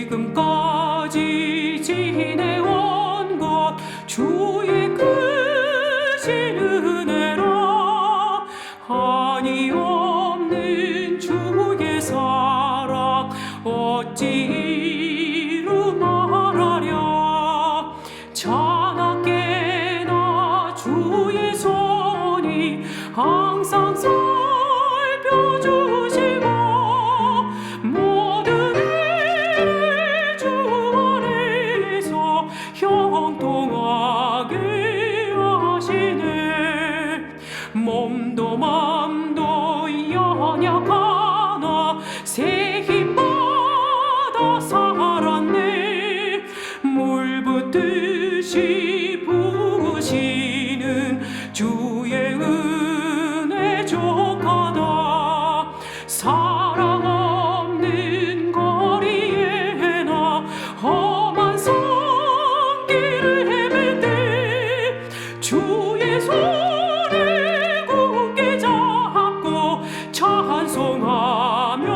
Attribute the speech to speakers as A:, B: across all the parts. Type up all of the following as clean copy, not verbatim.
A: 지금까지 지내온 것 주의 크신 은혜라. 한이 없는 주의 사랑 어찌 이루 말하랴. 자나깨나 주의 손이 항상 살펴주시고 모든 일을 주 안에서 형통하게 하시네. 몸도 맘도 연약하나 새 힘받아 살았네. 물 붓듯이 부으시는 주의 은혜 족하다. 사랑 없는 거리에 나 험한 성길을 헤맬 때 주의 손을 굳게 잡고 찬송하며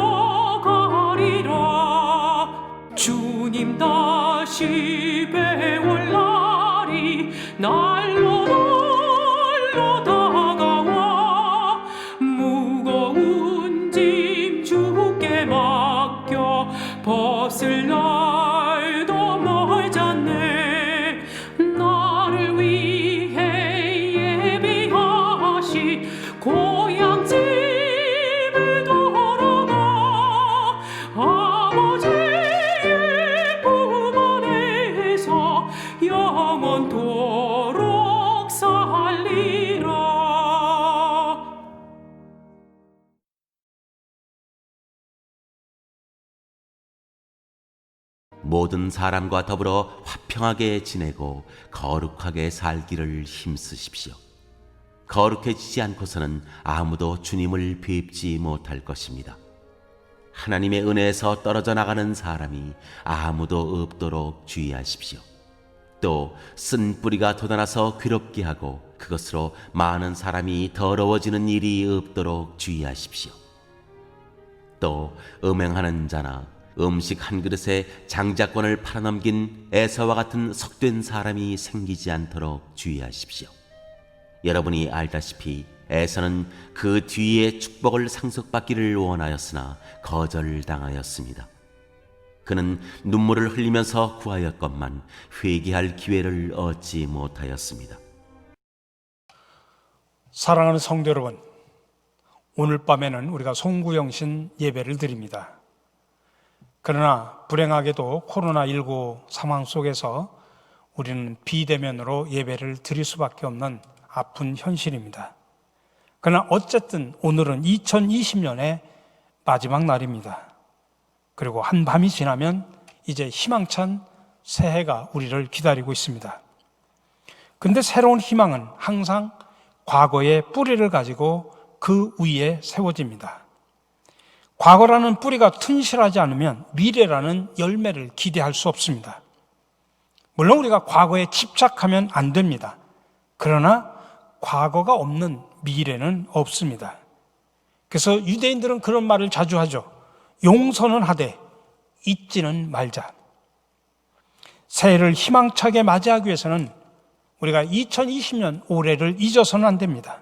A: 가리라. 주님 다시 배울 날이 날로 다가와. 무거운 짐 주께 맡겨 벗을 날도 멀잖네. 나를 위해 예비하신 고향 집에 돌아가 아버지의 품 안에서 영원토록 살리라.
B: 모든 사람과 더불어 화평하게 지내고 거룩하게 살기를 힘쓰십시오. 거룩해지지 않고서는 아무도 주님을 뵙지 못할 것입니다. 하나님의 은혜에서 떨어져 나가는 사람이 아무도 없도록 주의하십시오. 또 쓴 뿌리가 돋아나서 괴롭게 하고 그것으로 많은 사람이 더러워지는 일이 없도록 주의하십시오. 또 음행하는 자나 음식 한 그릇에 장자권을 팔아넘긴 에서와 같은 속된 사람이 생기지 않도록 주의하십시오. 여러분이 알다시피 에서는 그 뒤에 축복을 상속받기를 원하였으나 거절당하였습니다. 그는 눈물을 흘리면서 구하였건만 회개할 기회를 얻지 못하였습니다.
C: 사랑하는 성도 여러분, 오늘 밤에는 우리가 송구영신 예배를 드립니다. 그러나 불행하게도 코로나19 상황 속에서 우리는 비대면으로 예배를 드릴 수밖에 없는 아픈 현실입니다. 그러나 어쨌든 오늘은 2020년의 마지막 날입니다. 그리고 한밤이 지나면 이제 희망찬 새해가 우리를 기다리고 있습니다. 근데 새로운 희망은 항상 과거의 뿌리를 가지고 그 위에 세워집니다. 과거라는 뿌리가 튼실하지 않으면 미래라는 열매를 기대할 수 없습니다. 물론 우리가 과거에 집착하면 안 됩니다. 그러나 과거가 없는 미래는 없습니다. 그래서 유대인들은 그런 말을 자주 하죠. 용서는 하되 잊지는 말자. 새해를 희망차게 맞이하기 위해서는 우리가 2020년 올해를 잊어서는 안 됩니다.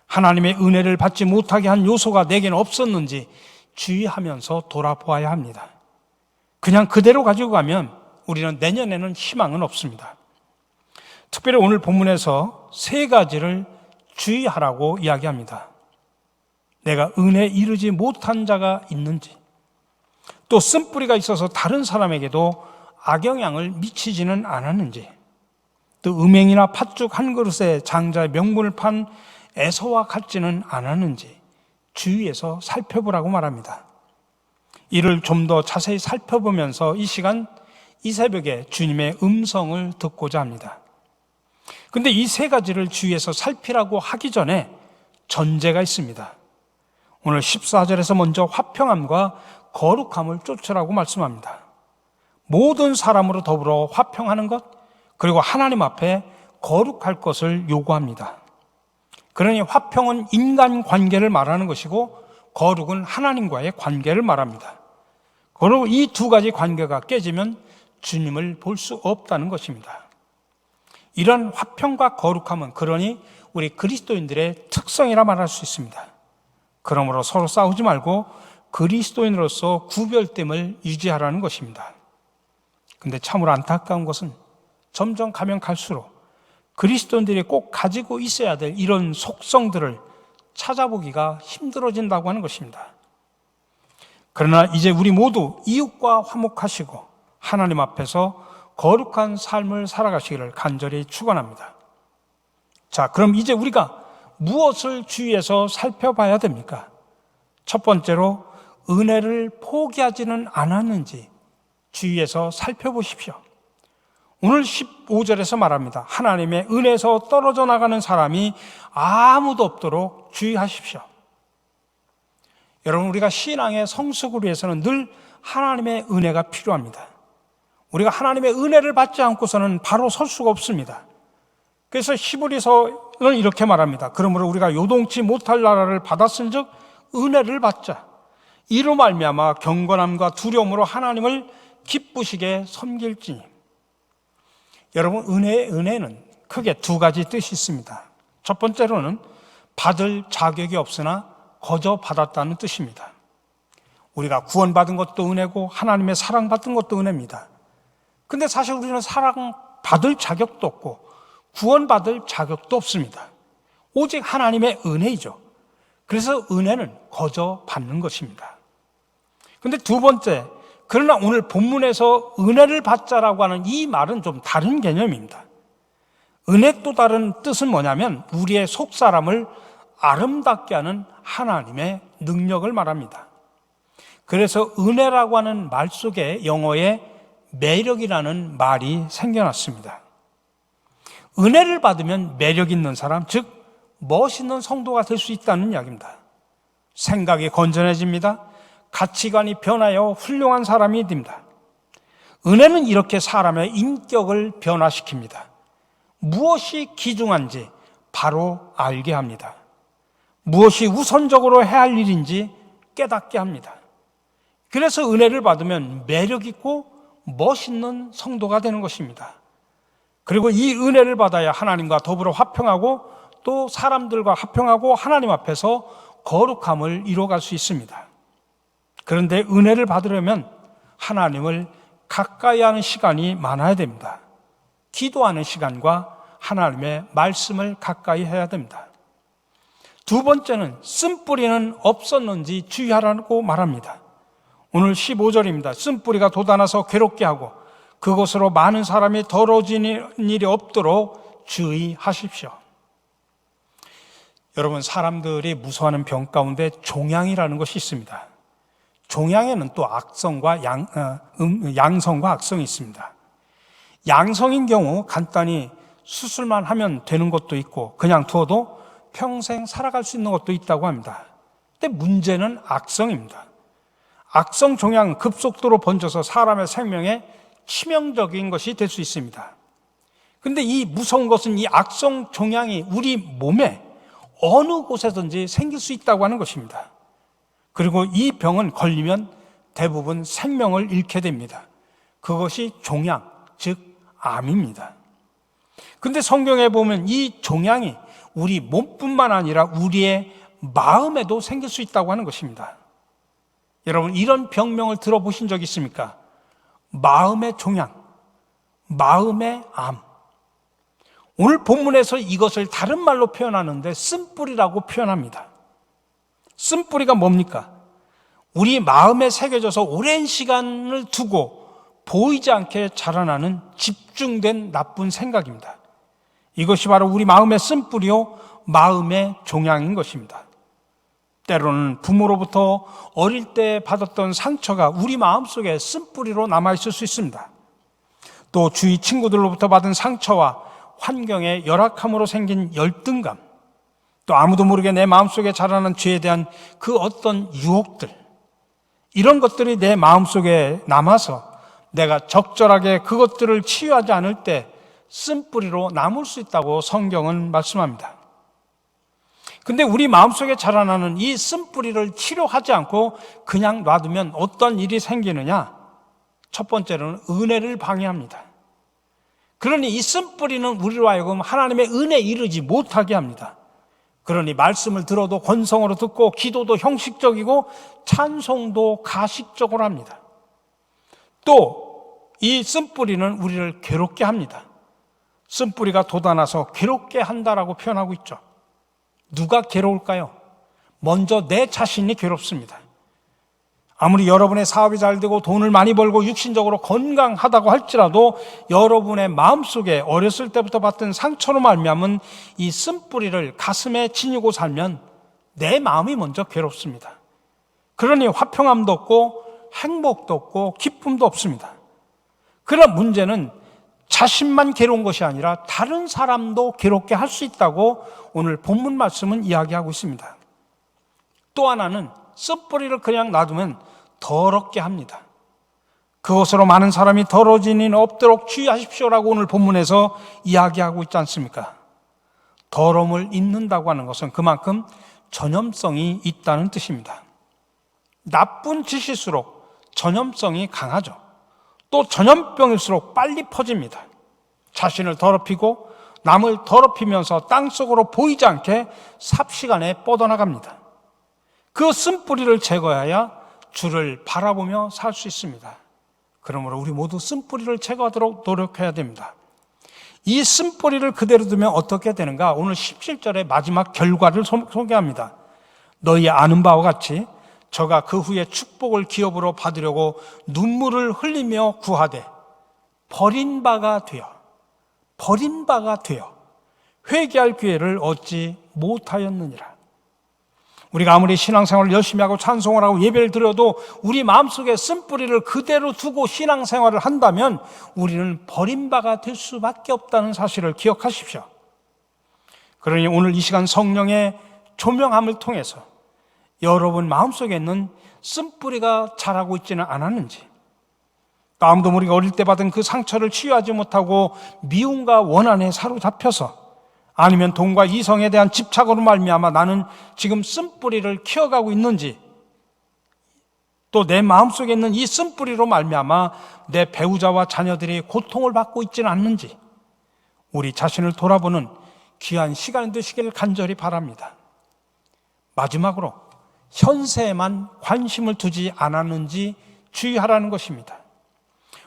C: 하나님의 은혜를 받지 못하게 한 요소가 내게는 없었는지 주의하면서 돌아보아야 합니다. 그냥 그대로 가지고 가면 우리는 내년에는 희망은 없습니다. 특별히 오늘 본문에서 세 가지를 주의하라고 이야기합니다. 내가 은혜에 이르지 못한 자가 있는지, 또 쓴뿌리가 있어서 다른 사람에게도 악영향을 미치지는 않았는지, 또 음행이나 팥죽 한 그릇에 장자의 명분을 판 에서와 같지는 않았는지 주의해서 살펴보라고 말합니다. 이를 좀 더 자세히 살펴보면서 이 시간, 이 새벽에 주님의 음성을 듣고자 합니다. 근데 이 세 가지를 주의해서 살피라고 하기 전에 전제가 있습니다. 오늘 14절에서 먼저 화평함과 거룩함을 쫓으라고 말씀합니다. 모든 사람으로 더불어 화평하는 것, 그리고 하나님 앞에 거룩할 것을 요구합니다. 그러니 화평은 인간 관계를 말하는 것이고 거룩은 하나님과의 관계를 말합니다. 그리고 이 두 가지 관계가 깨지면 주님을 볼 수 없다는 것입니다. 이런 화평과 거룩함은 그러니 우리 그리스도인들의 특성이라 말할 수 있습니다. 그러므로 서로 싸우지 말고 그리스도인으로서 구별됨을 유지하라는 것입니다. 근데 참으로 안타까운 것은 점점 가면 갈수록 그리스도인들이 꼭 가지고 있어야 될 이런 속성들을 찾아보기가 힘들어진다고 하는 것입니다. 그러나 이제 우리 모두 이웃과 화목하시고 하나님 앞에서 거룩한 삶을 살아가시기를 간절히 축원합니다. 자, 그럼 이제 우리가 무엇을 주위에서 살펴봐야 됩니까? 첫 번째로 은혜를 포기하지는 않았는지 주위에서 살펴보십시오. 오늘 15절에서 말합니다. 하나님의 은혜에서 떨어져 나가는 사람이 아무도 없도록 주의하십시오. 여러분, 우리가 신앙의 성숙을 위해서는 늘 하나님의 은혜가 필요합니다. 우리가 하나님의 은혜를 받지 않고서는 바로 설 수가 없습니다. 그래서 히브리서는 이렇게 말합니다. 그러므로 우리가 요동치 못할 나라를 받았은즉 은혜를 받자. 이로 말미암아 경건함과 두려움으로 하나님을 기쁘시게 섬길지니. 여러분, 은혜는 크게 두 가지 뜻이 있습니다. 첫 번째로는 받을 자격이 없으나 거저 받았다는 뜻입니다. 우리가 구원받은 것도 은혜고 하나님의 사랑받은 것도 은혜입니다. 근데 사실 우리는 사랑받을 자격도 없고 구원받을 자격도 없습니다. 오직 하나님의 은혜이죠. 그래서 은혜는 거저 받는 것입니다. 근데 두 번째, 그러나 오늘 본문에서 은혜를 받자라고 하는 이 말은 좀 다른 개념입니다. 은혜 또 다른 뜻은 뭐냐면 우리의 속사람을 아름답게 하는 하나님의 능력을 말합니다. 그래서 은혜라고 하는 말 속에 영어에 매력이라는 말이 생겨났습니다. 은혜를 받으면 매력 있는 사람, 즉 멋있는 성도가 될 수 있다는 이야기입니다. 생각이 건전해집니다. 가치관이 변하여 훌륭한 사람이 됩니다. 은혜는 이렇게 사람의 인격을 변화시킵니다. 무엇이 귀중한지 바로 알게 합니다. 무엇이 우선적으로 해야 할 일인지 깨닫게 합니다. 그래서 은혜를 받으면 매력 있고 멋있는 성도가 되는 것입니다. 그리고 이 은혜를 받아야 하나님과 더불어 화평하고 또 사람들과 화평하고 하나님 앞에서 거룩함을 이루어갈 수 있습니다. 그런데 은혜를 받으려면 하나님을 가까이 하는 시간이 많아야 됩니다. 기도하는 시간과 하나님의 말씀을 가까이 해야 됩니다. 두 번째는 쓴뿌리는 없었는지 주의하라고 말합니다. 오늘 15절입니다. 쓴뿌리가 돋아나서 괴롭게 하고 그곳으로 많은 사람이 더러워지는 일이 없도록 주의하십시오. 여러분, 사람들이 무서워하는 병 가운데 종양이라는 것이 있습니다. 종양에는 또 악성과 양성과 악성이 있습니다. 양성인 경우 간단히 수술만 하면 되는 것도 있고 그냥 두어도 평생 살아갈 수 있는 것도 있다고 합니다. 근데 문제는 악성입니다. 악성 종양은 급속도로 번져서 사람의 생명에 치명적인 것이 될 수 있습니다. 근데 이 무서운 것은 이 악성 종양이 우리 몸에 어느 곳에든지 생길 수 있다고 하는 것입니다. 그리고 이 병은 걸리면 대부분 생명을 잃게 됩니다. 그것이 종양, 즉 암입니다. 근데 성경에 보면 이 종양이 우리 몸뿐만 아니라 우리의 마음에도 생길 수 있다고 하는 것입니다. 여러분, 이런 병명을 들어보신 적 있습니까? 마음의 종양, 마음의 암. 오늘 본문에서 이것을 다른 말로 표현하는데 쓴뿌리라고 표현합니다. 쓴뿌리가 뭡니까? 우리 마음에 새겨져서 오랜 시간을 두고 보이지 않게 자라나는 집중된 나쁜 생각입니다. 이것이 바로 우리 마음의 쓴뿌리요, 마음의 종양인 것입니다. 때로는 부모로부터 어릴 때 받았던 상처가 우리 마음속에 쓴뿌리로 남아있을 수 있습니다. 또 주위 친구들로부터 받은 상처와 환경의 열악함으로 생긴 열등감, 또 아무도 모르게 내 마음속에 자라난 죄에 대한 그 어떤 유혹들, 이런 것들이 내 마음속에 남아서 내가 적절하게 그것들을 치유하지 않을 때 쓴뿌리로 남을 수 있다고 성경은 말씀합니다. 근데 우리 마음속에 자라나는 이 쓴뿌리를 치료하지 않고 그냥 놔두면 어떤 일이 생기느냐? 첫 번째로는 은혜를 방해합니다. 그러니 이 쓴뿌리는 우리로 하여금 하나님의 은혜에 이르지 못하게 합니다. 그러니 말씀을 들어도 건성으로 듣고 기도도 형식적이고 찬송도 가식적으로 합니다. 또 이 쓴뿌리는 우리를 괴롭게 합니다. 쓴뿌리가 돋아나서 괴롭게 한다라고 표현하고 있죠. 누가 괴로울까요? 먼저 내 자신이 괴롭습니다. 아무리 여러분의 사업이 잘 되고 돈을 많이 벌고 육신적으로 건강하다고 할지라도 여러분의 마음속에 어렸을 때부터 받던 상처로 말미암은 이 쓴뿌리를 가슴에 지니고 살면 내 마음이 먼저 괴롭습니다. 그러니 화평함도 없고 행복도 없고 기쁨도 없습니다. 그러나 문제는 자신만 괴로운 것이 아니라 다른 사람도 괴롭게 할 수 있다고 오늘 본문 말씀은 이야기하고 있습니다. 또 하나는 쓴뿌리를 그냥 놔두면 더럽게 합니다. 그것으로 많은 사람이 더러워진 일 없도록 주의하십시오라고 오늘 본문에서 이야기하고 있지 않습니까? 더러움을 잊는다고 하는 것은 그만큼 전염성이 있다는 뜻입니다. 나쁜 짓일수록 전염성이 강하죠. 또 전염병일수록 빨리 퍼집니다. 자신을 더럽히고 남을 더럽히면서 땅속으로 보이지 않게 삽시간에 뻗어나갑니다. 그 쓴뿌리를 제거해야 주를 바라보며 살 수 있습니다. 그러므로 우리 모두 쓴뿌리를 제거하도록 노력해야 됩니다. 이 쓴뿌리를 그대로 두면 어떻게 되는가? 오늘 17절의 마지막 결과를 소개합니다. 너희 아는 바와 같이 저가 그 후에 축복을 기업으로 받으려고 눈물을 흘리며 구하되 버린 바가 되어 회개할 기회를 얻지 못하였느니라. 우리가 아무리 신앙생활을 열심히 하고 찬송을 하고 예배를 드려도 우리 마음속에 쓴뿌리를 그대로 두고 신앙생활을 한다면 우리는 버린 바가 될 수밖에 없다는 사실을 기억하십시오. 그러니 오늘 이 시간 성령의 조명함을 통해서 여러분 마음속에 있는 쓴뿌리가 자라고 있지는 않았는지, 또 아무도 모르게 어릴 때 받은 그 상처를 치유하지 못하고 미움과 원한에 사로잡혀서, 아니면 돈과 이성에 대한 집착으로 말미암아 나는 지금 쓴뿌리를 키워가고 있는지, 또 내 마음속에 있는 이 쓴뿌리로 말미암아 내 배우자와 자녀들이 고통을 받고 있지는 않는지 우리 자신을 돌아보는 귀한 시간이 되시기를 간절히 바랍니다. 마지막으로 현세에만 관심을 두지 않았는지 주의하라는 것입니다.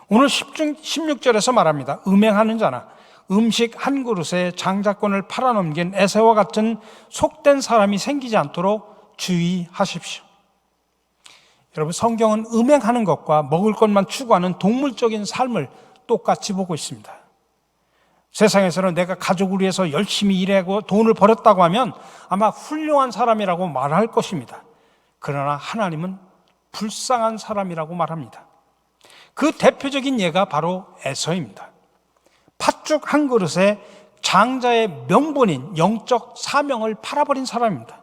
C: 오늘 16절에서 말합니다. 음행하는 자나 음식 한 그릇에 장자권을 팔아넘긴 에세와 같은 속된 사람이 생기지 않도록 주의하십시오. 여러분, 성경은 음행하는 것과 먹을 것만 추구하는 동물적인 삶을 똑같이 보고 있습니다. 세상에서는 내가 가족을 위해서 열심히 일하고 돈을 벌었다고 하면 아마 훌륭한 사람이라고 말할 것입니다. 그러나 하나님은 불쌍한 사람이라고 말합니다. 그 대표적인 예가 바로 에서입니다. 팥죽 한 그릇에 장자의 명분인 영적 사명을 팔아버린 사람입니다.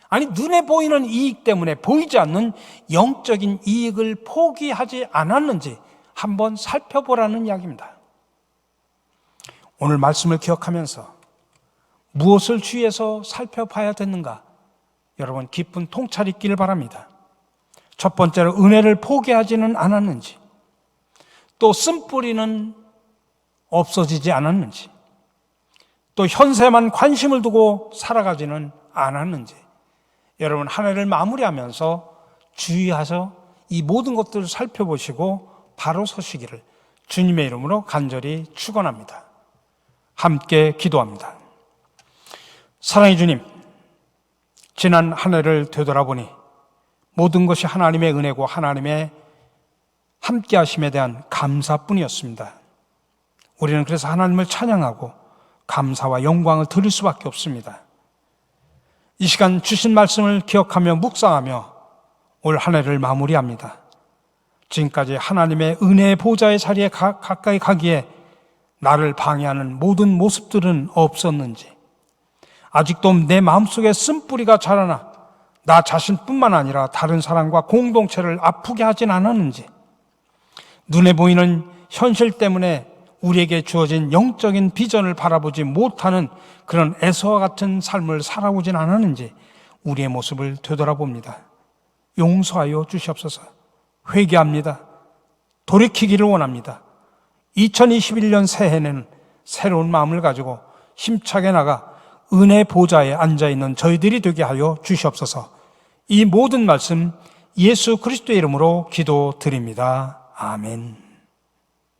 C: 아니, 눈에 보이는 이익 때문에 보이지 않는 영적인 이익을 포기하지 않았는지 한번 살펴보라는 이야기입니다. 오늘 말씀을 기억하면서 무엇을 주의해서 살펴봐야 되는가? 여러분, 깊은 통찰이 있기를 바랍니다. 첫 번째로 은혜를 포기하지는 않았는지, 또 쓴뿌리는 없어지지 않았는지, 또 현세만 관심을 두고 살아가지는 않았는지, 여러분 한 해를 마무리하면서 주의하셔 이 모든 것들을 살펴보시고 바로 서시기를 주님의 이름으로 간절히 축원합니다. 함께 기도합니다. 사랑의 주님, 지난 한 해를 되돌아보니 모든 것이 하나님의 은혜고 하나님의 함께 하심에 대한 감사뿐이었습니다. 우리는 그래서 하나님을 찬양하고 감사와 영광을 드릴 수밖에 없습니다. 이 시간 주신 말씀을 기억하며 묵상하며 올 한 해를 마무리합니다. 지금까지 하나님의 은혜의 보좌의 자리에 가까이 가기에 나를 방해하는 모든 모습들은 없었는지, 아직도 내 마음속에 쓴뿌리가 자라나 나 자신뿐만 아니라 다른 사람과 공동체를 아프게 하진 않았는지, 눈에 보이는 현실 때문에 우리에게 주어진 영적인 비전을 바라보지 못하는 그런 에서와 같은 삶을 살아오진 않았는지 우리의 모습을 되돌아봅니다. 용서하여 주시옵소서. 회개합니다. 돌이키기를 원합니다. 2021년 새해는 새로운 마음을 가지고 힘차게 나가 은혜 보좌에 앉아있는 저희들이 되게 하여 주시옵소서. 이 모든 말씀 예수 그리스도의 이름으로 기도드립니다. 아멘.